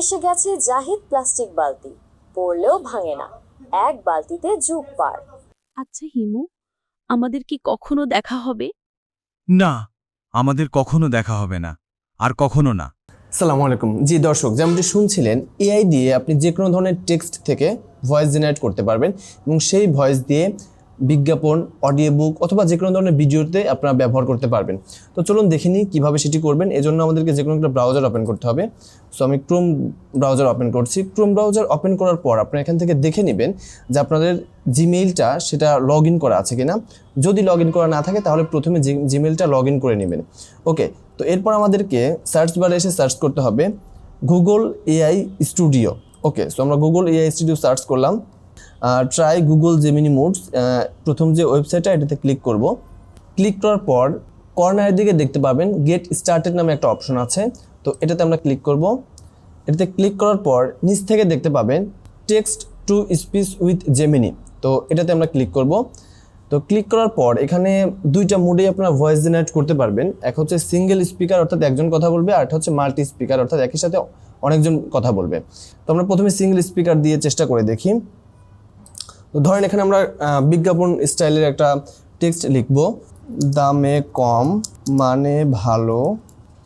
এসে গেছে জাহিদ প্লাস্টিক বালতি, পড়লেও ভাঙে না, এক বালতিতে যুগ পার। আচ্ছা হিমু, আমাদের কি কখনো দেখা হবে? না, আমাদের কখনো দেখা হবে না, আর কখনো না। আসসালামু আলাইকুম। জি দর্শক, যেমনটি শুনছিলেন, এআই দিয়ে আপনি যে কোনো ধরনের টেক্সট থেকে ভয়েস জেনারেট করতে পারবেন এবং সেই ভয়েস দিয়ে বিজ্ঞাপন, অডিও বুক অথবা যে কোনো ধরনের ভিডিওতে আপনারা ব্যবহার করতে পারবেন। তো চলুন দেখে নিই কীভাবে সেটি করবেন। এজন্য আমাদেরকে যে কোনো একটা ব্রাউজার ওপেন করতে হবে। সো আমি ক্রোম ব্রাউজার ওপেন করছি। ক্রোম ব্রাউজার ওপেন করার পর আপনারা এখান থেকে দেখে নেবেন যে আপনাদের জিমেইলটা সেটা লগ ইন করা আছে কিনা। যদি লগ ইন করা না থাকে তাহলে প্রথমে জিমেইলটা লগ ইন করে নেবেন। ওকে, তো এরপর আমাদেরকে সার্চ বারে এসে সার্চ করতে হবে গুগল এআই স্টুডিও। ওকে, সো আমরা গুগল এআই স্টুডিও সার্চ করলাম। ট্রাই গুগল জেমিনি মোডস, প্রথম যে ওয়েবসাইটটা এটাতে ক্লিক করব। ক্লিক করার পর কর্নারের দিকে দেখতে পাবেন গেট স্টার্টেড নামে একটা অপশন আছে, তো এটাতে আমরা ক্লিক করব। এটাতে ক্লিক করার পর নিচ থেকে দেখতে পাবেন text to speech with Gemini, তো এটাতে আমরা ক্লিক করব। তো ক্লিক করার পর এখানে দুইটা মোডেই আপনারা ভয়েস জেনারেট করতে পারবেন। এক হচ্ছে সিঙ্গেল স্পিকার অর্থাৎ একজন কথা বলবে, আর একটা হচ্ছে মাল্টি স্পিকার অর্থাৎ একই সাথে অনেকজন কথা বলবে। তো আমরা প্রথমে সিঙ্গেল স্পিকার দিয়ে চেষ্টা করে দেখি। তো ধরেন এখানে আমরা বিজ্ঞাপন স্টাইলের একটা টেক্সট লিখব, দামে কম মানে ভালো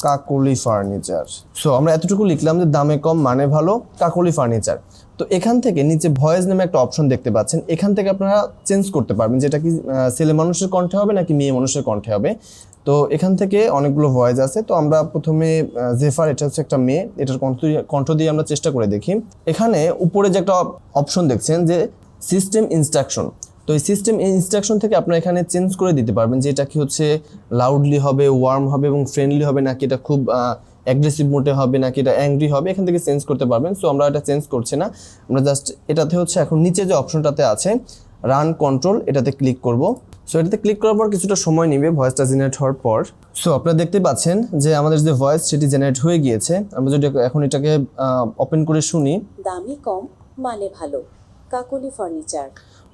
কাকলি ফার্নিচার। সো আমরা এতটুকু লিখলাম যে দামে কম মানে ভালো কাকলি ফার্নিচার। তো এখান থেকে নিচে ভয়েস নামে একটা অপশন দেখতে পাচ্ছেন, এখান থেকে আপনারা চেঞ্জ করতে পারবেন যেটা কি ছেলে মানুষের কণ্ঠে হবে নাকি মেয়ে মানুষের কণ্ঠে হবে। তো এখান থেকে অনেকগুলো ভয়েস আছে, তো আমরা প্রথমে জেফার, এটা হচ্ছে একটা মেয়ে, এটার কণ্ঠ দিয়ে আমরা চেষ্টা করে দেখি। এখানে উপরে যে একটা অপশন দেখছেন যে সিস্টেম ইনস্ট্রাকশন, তো এই সিস্টেম ইনস্ট্রাকশন থেকে আপনারা এখানে চেঞ্জ করে দিতে পারবেন যে এটা কি হচ্ছে লাউডলি হবে, ওয়ার্ম হবে এবং ফ্রেন্ডলি হবে, নাকি এটা খুব অ্যাগ্রেসিভ মোডে হবে, নাকি এটা অ্যাংরি হবে, এখান থেকে চেঞ্জ করতে পারবেন। সো আমরা এটা চেঞ্জ করছি না, আমরা জাস্ট এটাতে হচ্ছে এখন নিচে যে অপশনটাতে আছে রান কন্ট্রোল, এটাতে ক্লিক করব। সো এটাতে ক্লিক করার পর কিছুটা সময় নেবে ভয়েসটা জেনারেট হওয়ার পর। সো আপনারা দেখতে পাচ্ছেন যে আমাদের যে ভয়েস সেটি জেনারেট হয়ে গিয়েছে। আমরা যদি এখন এটাকে ওপেন করে শুনি, দামে কম মানে ভালো কাকলি ফার্নিচার।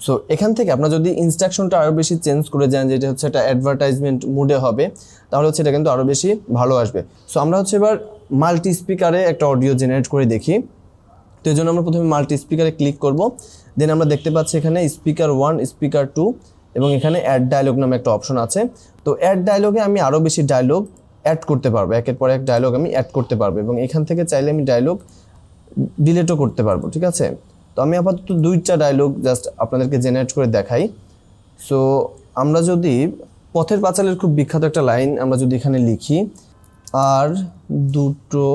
সো এখান থেকে আপনারা যদি ইনস্ট্রাকশনটা আরও বেশি চেঞ্জ করে যান, যেটা হচ্ছে একটা অ্যাডভার্টাইজমেন্ট মুডে হবে, তাহলে হচ্ছে এটা কিন্তু আরও বেশি ভালো আসবে। সো আমরা হচ্ছে এবার মাল্টি স্পিকারে একটা অডিও জেনারেট করে দেখি। তো এই জন্য আমরা প্রথমে মাল্টি স্পিকারে ক্লিক করব। দেন আমরা দেখতে পাচ্ছি এখানে স্পিকার 1, স্পিকার 2 এবং এখানে অ্যাড ডায়লগ নামে একটা অপশন আছে। তো অ্যাড ডায়লগে আমি আরও বেশি ডায়লগ অ্যাড করতে পারবো, একের পর এক ডায়লগ আমি অ্যাড করতে পারবো এবং এখান থেকে চাইলে আমি ডায়লগ ডিলিটও করতে পারবো, ঠিক আছে। তো আমি আপাতত 2টা ডায়লগ জাস্ট আপনাদেরকে জেনারেট করে দেখাই। সো আমরা যদি পথের পাঁচালের খুব বিখ্যাত একটা লাইন আমরা যদি এখানে লিখি, আর দুটো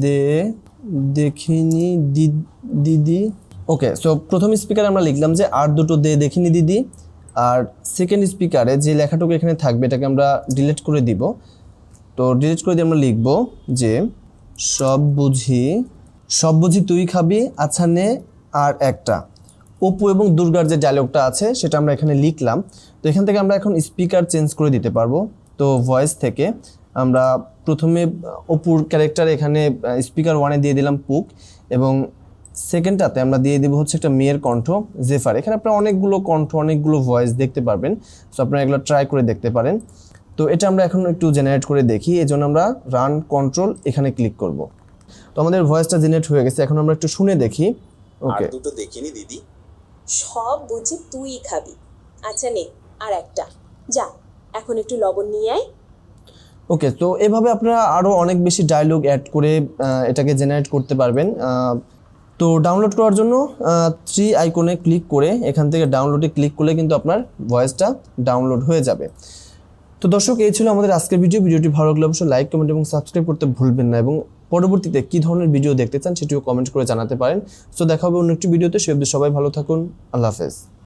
দে দেখিনি দিদি। ওকে, সো প্রথম স্পিকারে আমরা লিখলাম যে আর দুটো দে দেখিনি দিদি, আর সেকেন্ড স্পিকারে যে লেখাটুকু এখানে থাকবে এটাকে আমরা ডিলিট করে দিব। তো ডিলিট করে দিয়ে আমরা লিখব যে সব বুঝি তুই খাবি, আচ্ছা নে আর একটা। অপু এবং দুর্গার যে ডায়লগটা আছে সেটা আমরা এখানে লিখলাম। তো এখান থেকে আমরা এখন স্পিকার চেঞ্জ করে দিতে পারবো। তো ভয়েস থেকে আমরা প্রথমে অপুর ক্যারেক্টার এখানে স্পিকার 1-এ দিয়ে দিলাম পুক, এবং সেকেন্ডটাতে আমরা দিয়ে দেবো হচ্ছে একটা মেয়ের কণ্ঠ জেফার। এখানে আপনারা অনেকগুলো কণ্ঠ, অনেকগুলো ভয়েস দেখতে পারবেন, সো আপনারা এগুলো ট্রাই করে দেখতে পারেন। তো এটা আমরা এখন একটু জেনারেট করে দেখি, এই জন্য আমরা রান কন্ট্রোল এখানে ক্লিক করব। তো আমাদের ভয়েসটা জেনারেট হয়ে গেছে, এখন আমরা একটু শুনে দেখি। ওকে, আর দুটো দেখিনি দিদি, সব বুঝি তুই খাবি, আচ্ছা নে আর একটা, যা এখন একটু লবণ নিয়ে আয়। ওকে, তো এভাবে আপনারা আরও অনেক বেশি ডায়লগ অ্যাড করে এটাকে জেনারেট করতে পারবেন। তো ডাউনলোড করার জন্য 3 আইকনে ক্লিক করে এখান থেকে ডাউনলোডে ক্লিক করলে কিন্তু আপনার ভয়েসটা ডাউনলোড হয়ে যাবে। তো দর্শক, এই ছিল আমাদের আজকের ভিডিওটি ভালো লাগলে অবশ্যই লাইক, কমেন্ট এবং সাবস্ক্রাইব করতে ভুলবেন না, এবং পরবর্তীতে কী ধরনের ভিডিও দেখতে চান সেটিও কমেন্ট করে জানাতে পারেন। সো দেখা হবে অন্য একটি ভিডিওতে। সে অবধি সবাই ভালো থাকুন, আল্লাহ হাফেজ।